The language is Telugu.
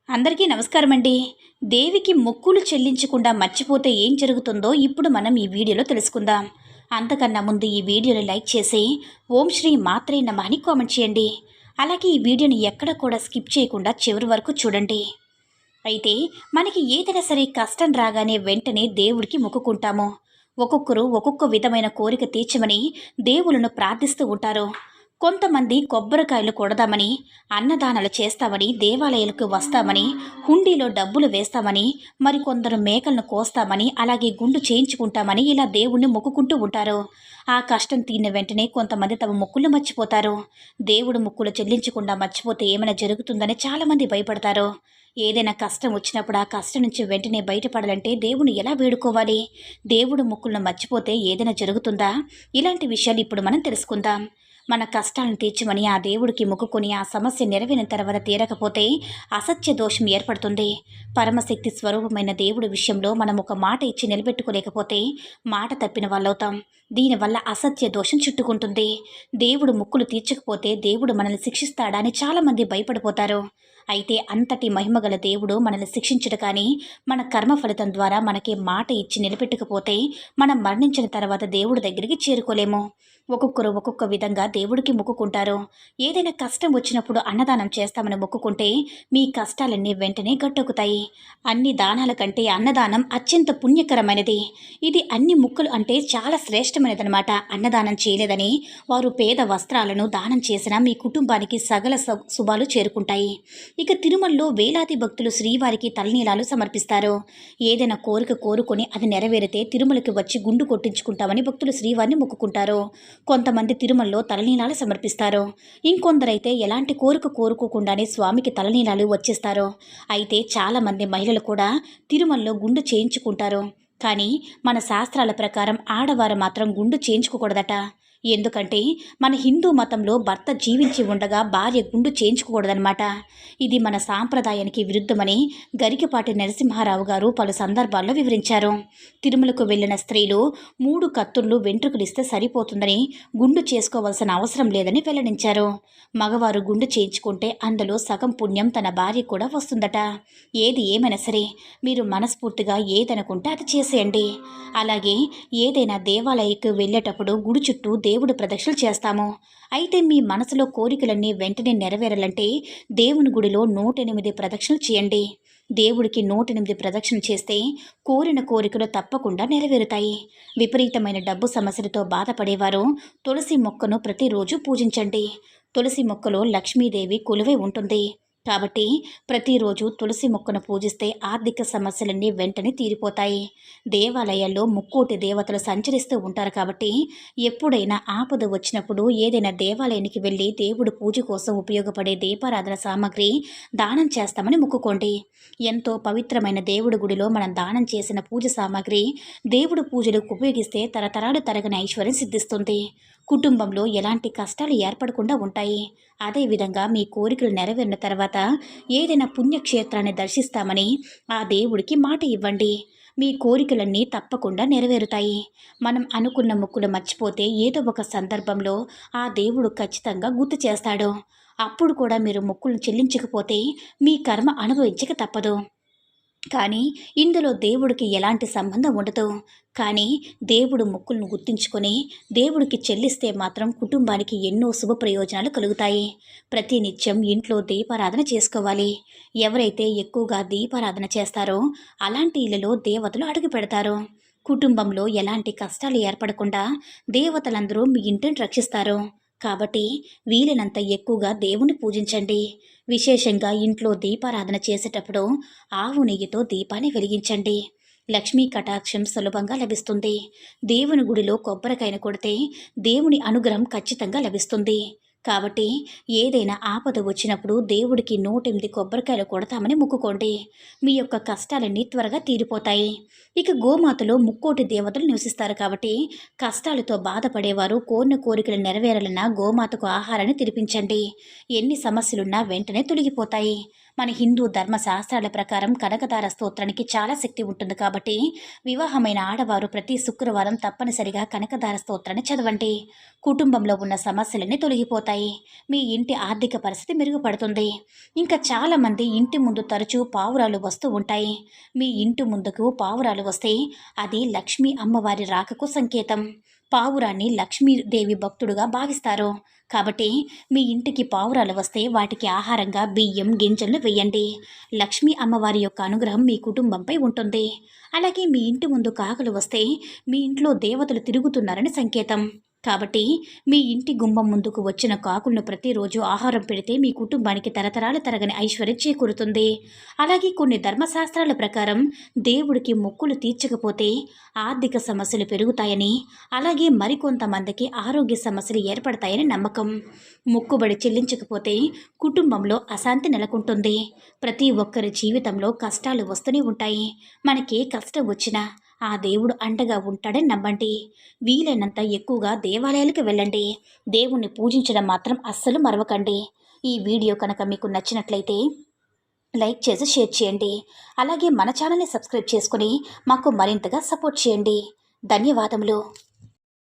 అందరికీ నమస్కారం అండి. దేవికి మొక్కులు చెల్లించకుండా మర్చిపోతే ఏం జరుగుతుందో ఇప్పుడు మనం ఈ వీడియోలో తెలుసుకుందాం. అంతకన్నా ముందు ఈ వీడియోని లైక్ చేసి ఓం శ్రీ మాత్రే నమః అని కామెంట్ చేయండి. అలాగే ఈ వీడియోని ఎక్కడ కూడా స్కిప్ చేయకుండా చివరి వరకు చూడండి. అయితే మనకి ఏదైనా సరే కష్టం రాగానే వెంటనే దేవుడికి మొక్కుకుంటాము. ఒక్కొక్కరు ఒక్కొక్క విధమైన కోరిక తీర్చమని దేవుళ్ళను ప్రార్థిస్తూ ఉంటారు. కొంతమంది కొబ్బరికాయలు కొడదామని, అన్నదానాలు చేస్తామని, దేవాలయాలకు వస్తామని, హుండీలో డబ్బులు వేస్తామని, మరికొందరు మేకలను కోస్తామని, అలాగే గుండు చేయించుకుంటామని ఇలా దేవుణ్ణి మొక్కుకుంటూ ఉంటారు. ఆ కష్టం తీరిన వెంటనే కొంతమంది తమ మొక్కులు మర్చిపోతారు. దేవుడు మొక్కులు చెల్లించకుండా మర్చిపోతే ఏమైనా జరుగుతుందని చాలామంది భయపడతారు. ఏదైనా కష్టం వచ్చినప్పుడు ఆ కష్టం నుంచి వెంటనే బయటపడాలంటే దేవుని ఎలా వేడుకోవాలి? దేవుడు మొక్కులను మర్చిపోతే ఏదైనా జరుగుతుందా? ఇలాంటి విషయాలు ఇప్పుడు మనం తెలుసుకుందాం. మన కష్టాలను తీర్చమని ఆ దేవుడికి మొక్కుకొని ఆ సమస్య నెరవేరిన తర్వాత తీరకపోతే అసత్య దోషం ఏర్పడుతుంది. పరమశక్తి స్వరూపమైన దేవుడి విషయంలో మనం ఒక మాట ఇచ్చి నిలబెట్టుకోలేకపోతే మాట తప్పిన వాళ్ళవుతాం. దీనివల్ల అసత్య దోషం చుట్టుకుంటుంది. దేవుడు మొక్కులు తీర్చకపోతే దేవుడు మనల్ని శిక్షిస్తాడా అని చాలామంది భయపడిపోతారు. అయితే అంతటి మహిమగల దేవుడు మనల్ని శిక్షించడు, కానీ మన కర్మ ఫలితం ద్వారా మనకి మాట ఇచ్చి నిలబెట్టకపోతే మనం మరణించిన తర్వాత దేవుడి దగ్గరికి చేరుకోలేము. ఒక్కొక్కరు ఒక్కొక్క విధంగా దేవుడికి మొక్కుకుంటారు. ఏదైనా కష్టం వచ్చినప్పుడు అన్నదానం చేస్తామని మొక్కుకుంటే మీ కష్టాలన్నీ వెంటనే గట్టెక్కుతాయి. అన్ని దానాల కంటే అన్నదానం అత్యంత పుణ్యకరమైనది. ఇది అన్ని ముక్కలు అంటే చాలా శ్రేష్టమైనదనమాట. అన్నదానం చేయలేదని వారు పేద వస్త్రాలను దానం చేసినా మీ కుటుంబానికి సకల శుభాలు చేరుకుంటాయి. ఇక తిరుమలలో వేలాది భక్తులు శ్రీవారికి తలనీలాలు సమర్పిస్తారు. ఏదైనా కోరిక కోరుకొని అది నెరవేరితే తిరుమలకి వచ్చి గుండు కొట్టించుకుంటామని భక్తులు శ్రీవారిని మొక్కుకుంటారు. కొంతమంది తిరుమలలో తలనీలాలు సమర్పిస్తారు. ఇంకొందరైతే ఎలాంటి కోరిక కోరుకోకుండానే స్వామికి తలనీలాలు వచ్చేస్తారు. అయితే చాలామంది మహిళలు కూడా తిరుమలలో గుండు చేయించుకుంటారు. కానీ మన శాస్త్రాల ప్రకారం ఆడవారు మాత్రం గుండు చేయించుకోకూడదట. ఎందుకంటే మన హిందూ మతంలో భర్త జీవించి ఉండగా భార్య గుండు చేయించుకోకూడదనమాట. ఇది మన సాంప్రదాయానికి విరుద్ధమని గరికపాటి నరసింహారావు గారు పలు సందర్భాల్లో వివరించారు. తిరుమలకు వెళ్లిన స్త్రీలు 3 కత్తుళ్ళు వెంట్రుకలిస్తే సరిపోతుందని, గుండు చేసుకోవాల్సిన అవసరం లేదని వెల్లడించారు. మగవారు గుండు చేయించుకుంటే అందులో సగం పుణ్యం తన భార్య కూడా వస్తుందట. ఏది ఏమైనా సరే మీరు మనస్ఫూర్తిగా ఏదనుకుంటే అది చేసేయండి. అలాగే ఏదైనా దేవాలయకు వెళ్ళేటప్పుడు గుడి చుట్టూ దేవుడి ప్రదక్షిణలు చేస్తాము. అయితే మీ మనసులో కోరికలన్నీ వెంటనే నెరవేరాలంటే దేవుని గుడిలో 108 ప్రదక్షిణలు చేయండి. దేవుడికి 108 ప్రదక్షిణ చేస్తే కోరిన కోరికలు తప్పకుండా నెరవేరుతాయి. విపరీతమైన డబ్బు సమస్యలతో బాధపడేవారు తులసి మొక్కను ప్రతిరోజు పూజించండి. తులసి మొక్కలో లక్ష్మీదేవి కొలువై ఉంటుంది. కాబట్టి ప్రతిరోజు తులసి మొక్కను పూజిస్తే ఆర్థిక సమస్యలన్నీ వెంటనే తీరిపోతాయి. దేవాలయాల్లో ముక్కోటి దేవతలు సంచరిస్తూ ఉంటారు కాబట్టి ఎప్పుడైనా ఆపద వచ్చినప్పుడు ఏదైనా దేవాలయానికి వెళ్ళి దేవుడు పూజ కోసం ఉపయోగపడే దీపారాధన సామాగ్రి దానం చేస్తామని మొక్కుకోండి. ఎంతో పవిత్రమైన దేవుడి గుడిలో మనం దానం చేసిన పూజ సామాగ్రి దేవుడు పూజలకు ఉపయోగిస్తే తరతరాలు తరగని ఐశ్వర్యం సిద్ధిస్తుంది. కుటుంబంలో ఎలాంటి కష్టాలు ఏర్పడకుండా ఉంటాయి. అదేవిధంగా మీ కోరికలు నెరవేరిన తర్వాత ఏదైనా పుణ్యక్షేత్రాన్ని దర్శిస్తామని ఆ దేవుడికి మాట ఇవ్వండి. మీ కోరికలన్నీ తప్పకుండా నెరవేరుతాయి. మనం అనుకున్న మొక్కులు మర్చిపోతే ఏదో ఒక సందర్భంలో ఆ దేవుడు ఖచ్చితంగా గుర్తు చేస్తాడు. అప్పుడు కూడా మీరు మొక్కులను చెల్లించకపోతే మీ కర్మ అనుభవించక తప్పదు. కానీ ఇందులో దేవుడికి ఎలాంటి సంబంధం ఉండదు. కానీ దేవుడు మొక్కులను గుర్తుంచుకొని దేవుడికి చెల్లిస్తే మాత్రం కుటుంబానికి ఎన్నో శుభ ప్రయోజనాలు కలుగుతాయి. ప్రతినిత్యం ఇంట్లో దీపారాధన చేసుకోవాలి. ఎవరైతే ఎక్కువగా దీపారాధన చేస్తారో అలాంటి ఇళ్లలో దేవతలు అడుగు పెడతారు. కుటుంబంలో ఎలాంటి కష్టాలు ఏర్పడకుండా దేవతలందరూ మీ ఇంటిని రక్షిస్తారు. కాబట్టి వీలైనంత ఎక్కువగా దేవుని పూజించండి. విశేషంగా ఇంట్లో దీపారాధన చేసేటప్పుడు ఆవు నెయ్యితో దీపాన్ని వెలిగించండి. లక్ష్మీ కటాక్షం సులభంగా లభిస్తుంది. దేవుని గుడిలో కొబ్బరికాయను కొడితే దేవుని అనుగ్రహం ఖచ్చితంగా లభిస్తుంది. కాబట్టి ఏదైనా ఆపద వచ్చినప్పుడు దేవుడికి 108 కొబ్బరికాయలు కొడతామని మొక్కుకోండి. మీ యొక్క కష్టాలన్నీ త్వరగా తీరిపోతాయి. ఇక గోమాతలో ముక్కోటి దేవతలు నివసిస్తారు కాబట్టి కష్టాలతో బాధపడేవారు కోరిన కోరికలు నెరవేరాలన్నా గోమాతకు ఆహారాన్ని తినిపించండి. ఎన్ని సమస్యలున్నా వెంటనే తొలగిపోతాయి. మన హిందూ ధర్మశాస్త్రాల ప్రకారం కనకదార స్తోత్రానికి చాలా శక్తి ఉంటుంది కాబట్టి వివాహమైన ఆడవారు ప్రతి శుక్రవారం తప్పనిసరిగా కనకదార స్తోత్రాన్ని చదవండి. కుటుంబంలో ఉన్న సమస్యలన్నీ తొలగిపోతాయి. మీ ఇంటి ఆర్థిక పరిస్థితి మెరుగుపడుతుంది. ఇంకా చాలామంది ఇంటి ముందు తరచూ పావురాలు వస్తూ ఉంటాయి. మీ ఇంటి ముందుకు పావురాలు వస్తే అది లక్ష్మీ అమ్మవారి రాకకు సంకేతం. పావురాన్ని లక్ష్మీదేవి భక్తుడుగా భావిస్తారు. కాబట్టి మీ ఇంటికి పావురాలు వస్తే వాటికి ఆహారంగా బియ్యం గింజలను వేయండి. లక్ష్మీ అమ్మవారి యొక్క అనుగ్రహం మీ కుటుంబంపై ఉంటుంది. అలాగే మీ ఇంటి ముందు కాకులు వస్తే మీ ఇంట్లో దేవతలు తిరుగుతున్నారని సంకేతం. కాబట్టి మీ ఇంటి గుమ్మం ముందుకు వచ్చిన కాకులను ప్రతిరోజు ఆహారం పెడితే మీ కుటుంబానికి తరతరాలు తరగని ఐశ్వర్యం చేకూరుతుంది. అలాగే కొన్ని ధర్మశాస్త్రాల ప్రకారం దేవుడికి మొక్కులు తీర్చకపోతే ఆర్థిక సమస్యలు పెరుగుతాయని, అలాగే మరికొంతమందికి ఆరోగ్య సమస్యలు ఏర్పడతాయని నమ్మకం. మొక్కుబడి చెల్లించకపోతే కుటుంబంలో అశాంతి నెలకొంటుంది. ప్రతి ఒక్కరి జీవితంలో కష్టాలు వస్తూనే ఉంటాయి. మనకే కష్టం వచ్చినా ఆ దేవుడు అండగా ఉంటాడని నమ్మండి. వీలైనంత ఎక్కువగా దేవాలయాలకు వెళ్ళండి. దేవుణ్ణి పూజించడం మాత్రం అస్సలు మరవకండి. ఈ వీడియో కనుక మీకు నచ్చినట్లయితే లైక్ చేసి షేర్ చేయండి. అలాగే మన ఛానల్ని సబ్స్క్రైబ్ చేసుకుని మాకు మరింతగా సపోర్ట్ చేయండి. ధన్యవాదములు.